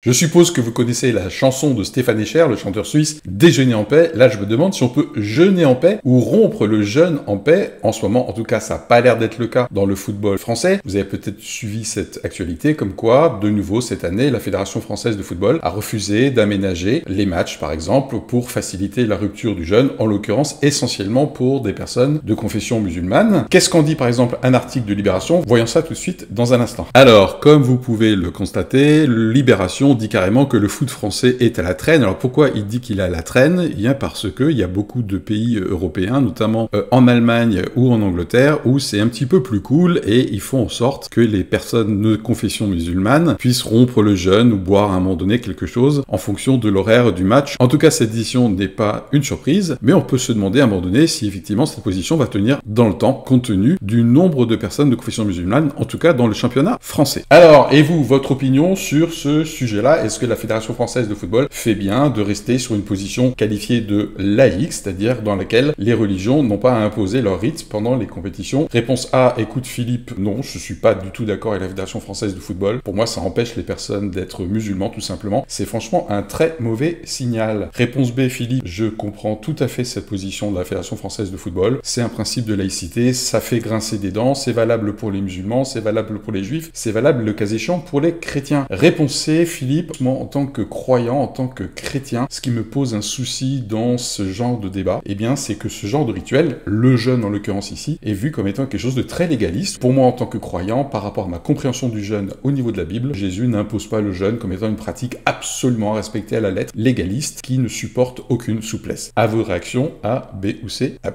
Je suppose que vous connaissez la chanson de Stéphane Escher, le chanteur suisse, Déjeuner en paix. Là, je me demande si on peut jeûner en paix ou rompre le jeûne en paix. En ce moment, en tout cas, ça n'a pas l'air d'être le cas dans le football français. Vous avez peut-être suivi cette actualité, comme quoi, de nouveau, cette année, la Fédération française de football a refusé d'aménager les matchs, par exemple, pour faciliter la rupture du jeûne, en l'occurrence, essentiellement pour des personnes de confession musulmane. Qu'est-ce qu'en dit, par exemple, un article de Libération? Voyons ça tout de suite dans un instant. Alors, comme vous pouvez le constater, Libération dit carrément que le foot français est à la traîne. Alors pourquoi il dit qu'il est à la traîne? Eh bien parce que il y a beaucoup de pays européens, notamment en Allemagne ou en Angleterre, où c'est un petit peu plus cool et ils font en sorte que les personnes de confession musulmane puissent rompre le jeûne ou boire à un moment donné quelque chose en fonction de l'horaire du match. En tout cas, cette décision n'est pas une surprise, mais on peut se demander à un moment donné si effectivement cette position va tenir dans le temps, compte tenu du nombre de personnes de confession musulmane, en tout cas dans le championnat français. Alors, et vous, votre opinion sur ce sujet-là? Est-ce que la Fédération française de football fait bien de rester sur une position qualifiée de laïque, c'est-à-dire dans laquelle les religions n'ont pas à imposer leurs rites pendant les compétitions? Réponse A, écoute Philippe, non, je suis pas du tout d'accord avec la Fédération française de football. Pour moi, ça empêche les personnes d'être musulmans, tout simplement. C'est franchement un très mauvais signal. Réponse B, Philippe, je comprends tout à fait cette position de la Fédération française de football. C'est un principe de laïcité, ça fait grincer des dents, c'est valable pour les musulmans, c'est valable pour les juifs, c'est valable le cas échéant pour les chrétiens. Réponse C, Philippe, moi, en tant que croyant, en tant que chrétien, ce qui me pose un souci dans ce genre de débat, eh bien, c'est que ce genre de rituel, le jeûne en l'occurrence ici, est vu comme étant quelque chose de très légaliste. Pour moi, en tant que croyant, par rapport à ma compréhension du jeûne au niveau de la Bible, Jésus n'impose pas le jeûne comme étant une pratique absolument respectée à la lettre, légaliste, qui ne supporte aucune souplesse. À vos réactions, A, B ou C, A+.